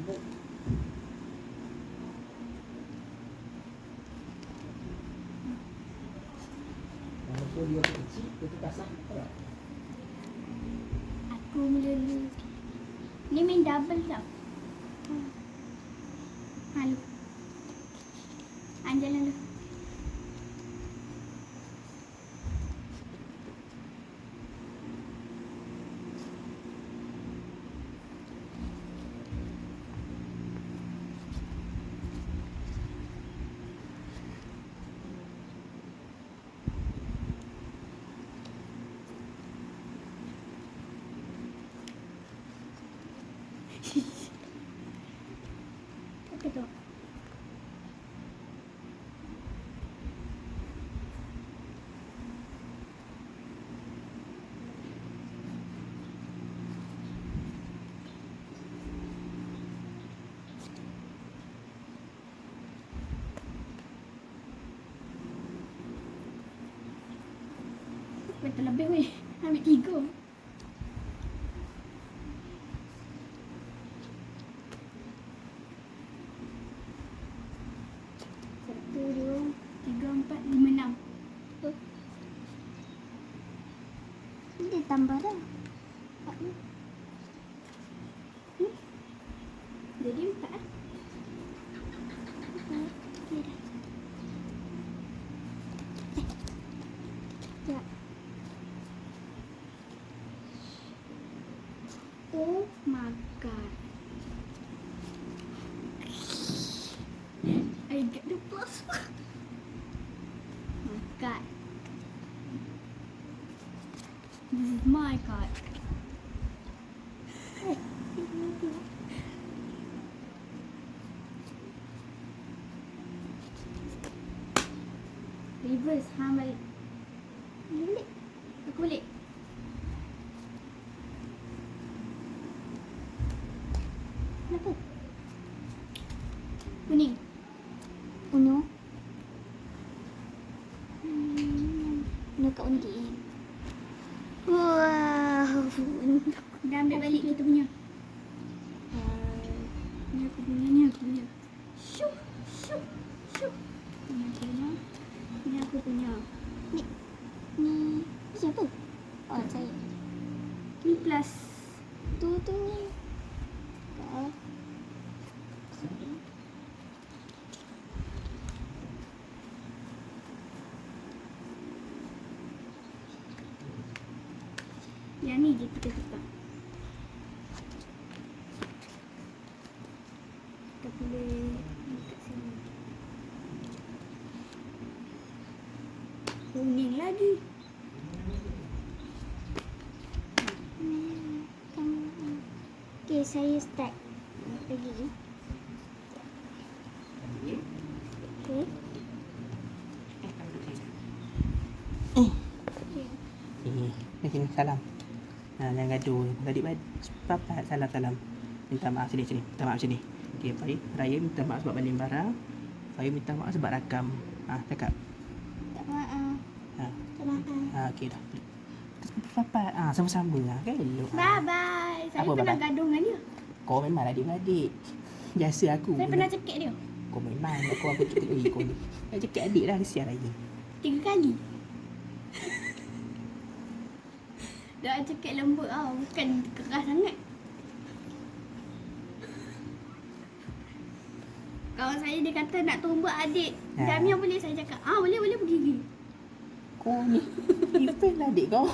Kalau dia kecil, dia tu kasar. Aku melulu. Ni main double tau. Halu. Jalan dulu. Apa tu? Betul lebih weh. Ambil 3. Satu, dua, tiga, 4, 5, 6. Dia tambah dah. Jadi 4 lah. Okey dah. Ya. Oh my god. I get the plus. My god. This is my card. Reverse, hang balik. Balik. Aku balik. Kenapa? Kuning. Uno. Uno kat undi. Wow. Dah ambil balik kita punya. Ni aku punya, ni aku punya. Syup, syup, syup. Ni aku punya. Ni aku punya. Ni siapa? Oh, saya. Ni plus. Tu ni. Kau. Yang ni je kita tukar. Kita boleh dekat sini. Kuning lagi. Okay, saya start. Lagi. Okay. Sini, salam. Jangan gaduh. Tadi papa salam. Minta maaf sini. Minta maaf sini. Okey, baik. Raya minta maaf sebab baling barang. Raya minta maaf sebab rakam. Cakap. Tak maaf. Tak maaf. Okey dah. Papa, sama-sama lah. Kan elok. Bye bye. Saya Apa pernah bye-bye? gaduh dengan dia. Kau memang adik-beradik. Biasa aku. Saya pernah cekik dia. Kau memang aku cakap kau ni. Saya cakap adik lah, kesian Raya. 3 kali. Dah cekik lembut tau. Bukan keras sangat. Kawan saya dia kata nak tumbuk adik. Jamia boleh, saya cakap. Boleh pergi. Kau ni Ifan lah adik kau.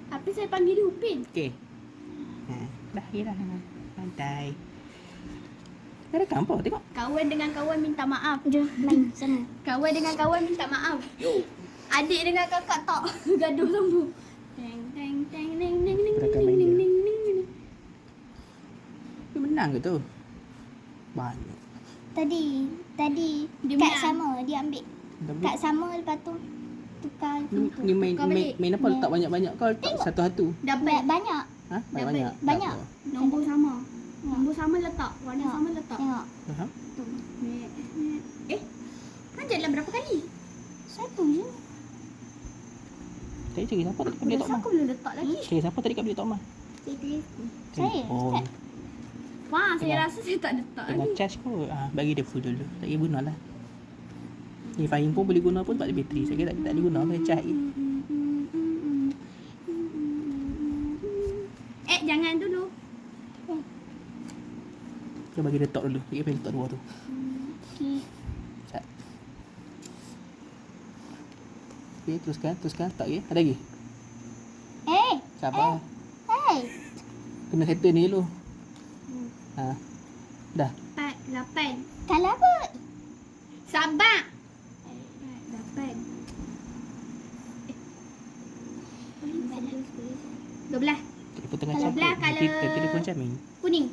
Tapi saya panggil dia Upin. Okey. Dah kira santai. Ada kampung tengok. Kawan dengan kawan minta maaf. Jom, main sama. Kawan dengan kawan minta maaf. Yo. Adik dengan kakak tak gaduh sambung. Teng teng teng teng teng teng Rakan teng main teng dia. teng teng. Dia menang ke tu? Banyak. Tadi Dia kad menang. sama dia ambil. Kad sama lepas tu tukar gitu. Ni main Tukar balik. apa letak banyak-banyak kau letak satu-satu. Dapat Banyak. Banyak-banyak. Banyak. Tak apa. nombor sama. Nombor sama letak, warna Tengok. sama letak. Tengok. Faham? Tu. Panjatlah berapa kali? Satu je. Tadi cari siapa tadi kat bilik Tok Rasa Mah? aku belum letak lagi. Cari siapa tadi kat bilik Tok Mah? Saya tulis. Oh. Saya. Start. Wah, saya Tengah. rasa saya tak letak Tengah ni. charge kot. Bagi dia full dulu. Tak payah guna lah. Ni Fahim pun boleh guna pun sebab dia bateri. Saya kira tak boleh guna. Boleh charge je. Jangan dulu. Kita bagi dia top dulu. Dia pengen letak dua tu. Okey. Sat. Okay, teruskan. Tak lagi. Ada lagi? Sabar. Hey. Kena settle ni dulu. Dah. 4, 8. Kalau apa? Sabar. 8. 12. Telefon tengah Kalau campur. belah, kalau- Telefon camin. Kuning.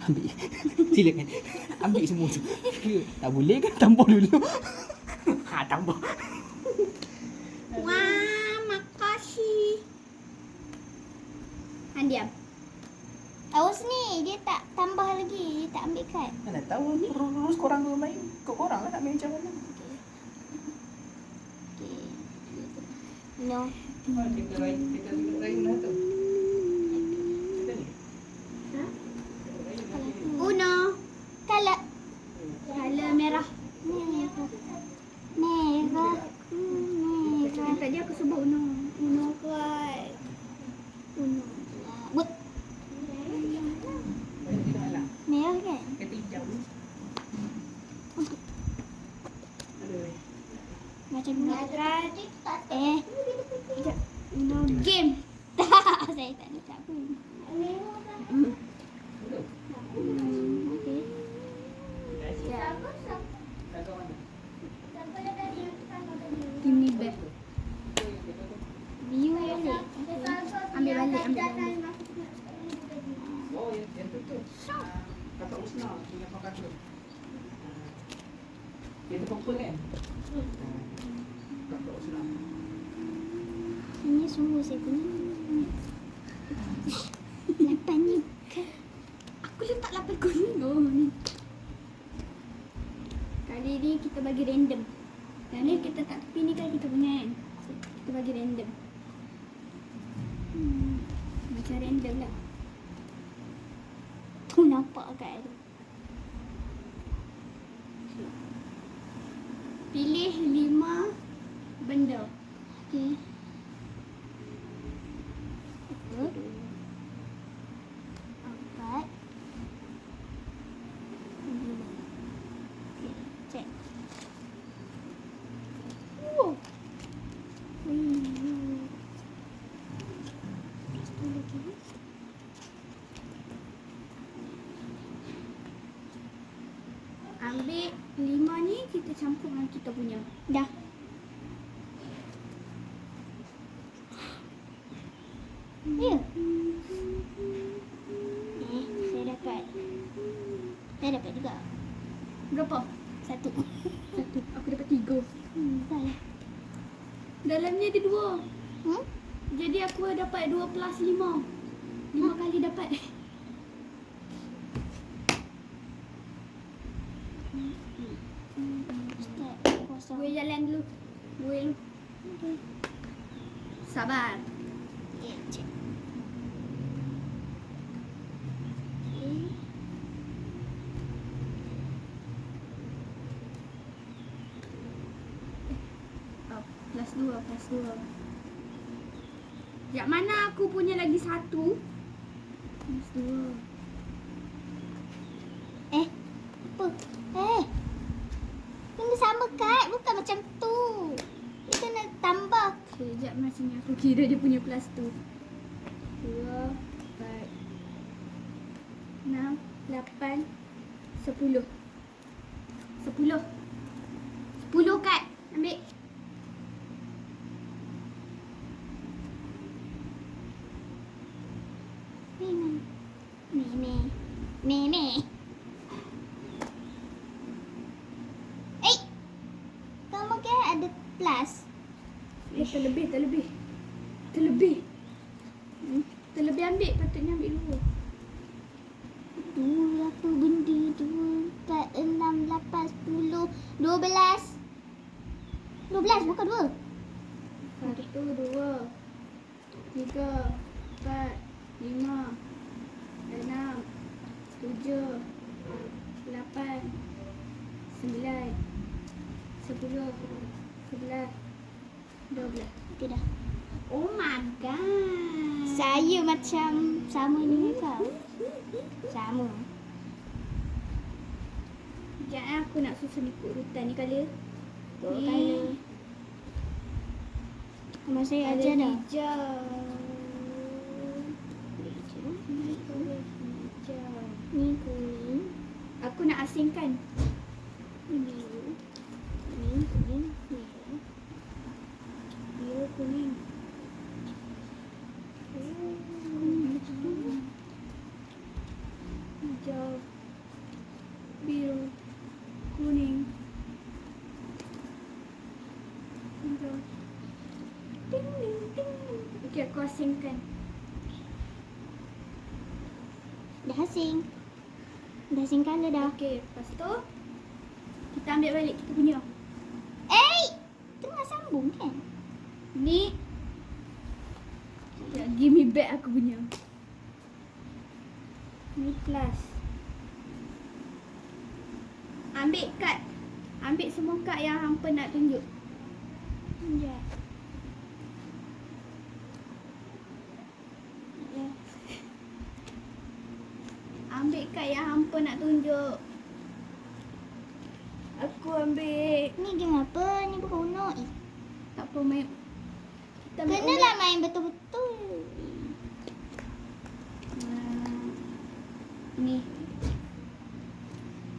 Ambil. Silakan. Ambil semua tu. Tak boleh kan? Tambah dulu. Tambah. Wah, makasih. Han diam. Awas ni, dia tak tambah lagi. Dia tak ambil kad. Mana tahu ni. Terus korang dua main. Korang lah nak main macam mana. Okey. No. Kita rayu lah tu. Kita ni. Uno. Kalau Color merah. merah. Merah. Merah. Tadi aku sebut Uno. Uno kuat. Uno. But merah kan? Kata hijau. Macam ni. Sekejap. Uno game. Tak, saya tak letak pun. Okey. Give me back. View balik. Ambil balik. Oh, yang tu. Kakak Usna punya kakak tu. Dia tu purple kan? Kakak Usna. Ini sungguh saya punya. 8 ni. Aku letak 8 kuning. Oh ni. Kali ni kita bagi random. Yang ni kita tak tepi ni kan kita punya kan. So, kita bagi random. Macam random lah. Tu nampak kat tu. Pilih 5 benda. Okey. Satu. 4. 5. Okey, check. Oh. Satu lagi. Ambil 5 ni kita campur dengan kita punya. Dah. Ya. Saya dapat. Saya dapat juga. Berapa? 1. 1. Aku dapat 3. Salah. Dalamnya ada 2. Hmm? Jadi aku dapat 2 plus 5. 5 kali dapat. Start kosong. Gue jalan dulu. Gue dulu. Okey. Sabar. Ya, check. Okey. Oh, plus 2, plus 2. Yang mana aku punya lagi 1? Plus 2. Apa? Kena sama kad. Bukan macam tu. Dia kena tambah. Sekejap macam ni aku kira dia punya plus 2. 2, 4, 6, 8, 10. 10. 10 kad. Ambil. Ni mana? Ni. Kamu kan ada plus. Terlebih. Terlebih ambil. Patutnya ambil 2. 2 apa benda tu? 4, 6, 8, 10, 12. 12 bukan 2. 1, 2, 3, 4, 5, 6, 7, 8, 9, 10, 11, 12. Okay dah. Oh my god. Saya macam sama dengan kau. Sama. Sekejap aku nak susun ikut urutan ni kala. Kau kala. Nama saya ajar dah. Hijau. Ni kuning. Aku nak asingkan. Ni biru. Ni kuning. Merah. Biru kuning. Hijau. Biru. Kuning. Hijau. Ting ting ting. Okey, aku asingkan. Dah asing. Dah asing kala dah. Okey, lepas tu kita ambil balik kita punya. Tengah sambung kan? Ni ya, give me back aku punya. Ni plus. Ambil kad. Ambil semua kad yang hampa nak tunjuk. Sekejap. Ambil kad yang hampa nak tunjuk. Aku ambil. Ni game apa? Ni bukan Uno. Tak apa main. Kita ambil Kenalah main betul-betul. Ni.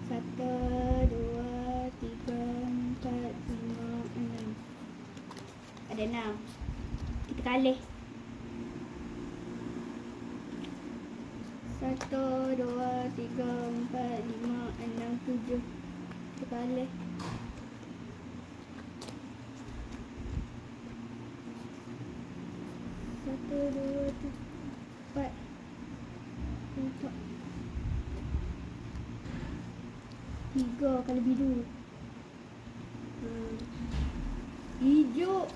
1, 2, 3, 4, 5, 6. Ada 6. Kita kalih. 1, 2, 3, 4, 5, 6, 7. Kita kalih. 1, 2, 3, 4, 4. 3 kalau biru. Hijau.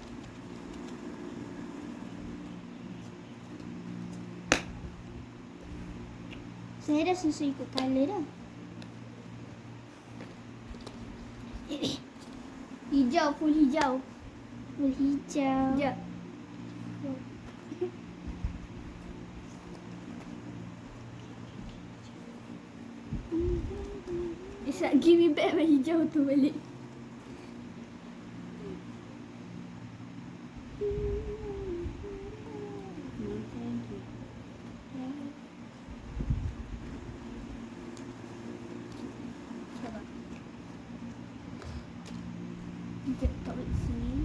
Saya dah susun ikut colour dah. Hijau, full hijau. Full hijau. Sekejap. Isak, give me back my hijau tu balik. Sabar. Sekejap, tak boleh sini.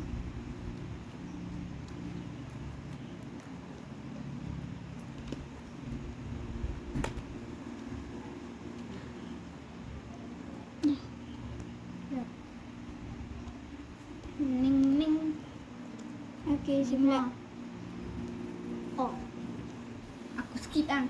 Ning ning. Okey, sebelah. Oh. Aku skip ah.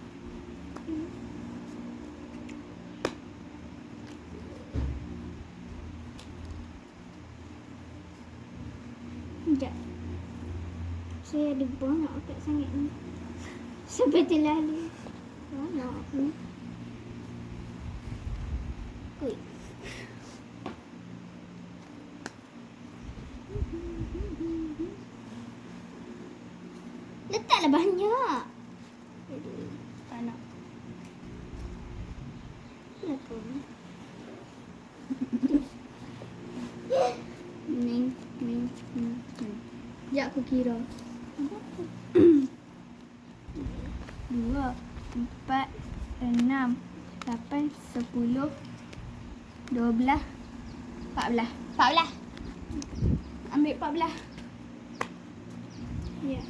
Sekejap. Saya ada banyak kat sangat ni. Seperti lalu. Banyak ni. Ui. Letaklah banyak. Tak nak. Kenapa? Ning ning ning. Sekejap aku kira. 2, 4, 6, 8, 10, 12, 14. 14. Ambil 14. Ya.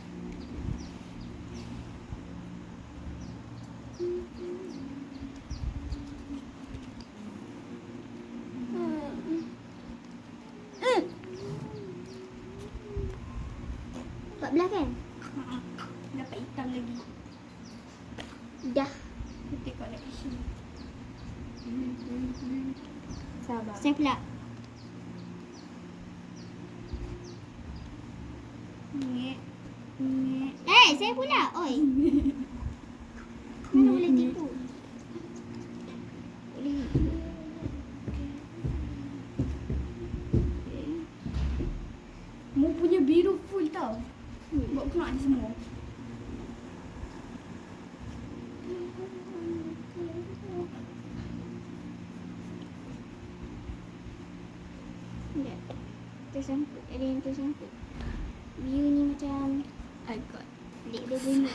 Belah kan? Dapat hitam lagi. Dah. Kita collection. Sabar. Saya pula. Ni. Ni. Saya pula. Oi. Mana boleh tipu? Boleh. Mu punya biru full tau. Buat keluar ni semua. Sekejap. Tersangkut. Ada yang tersangkut. Biru ni macam I got pelik dia guna.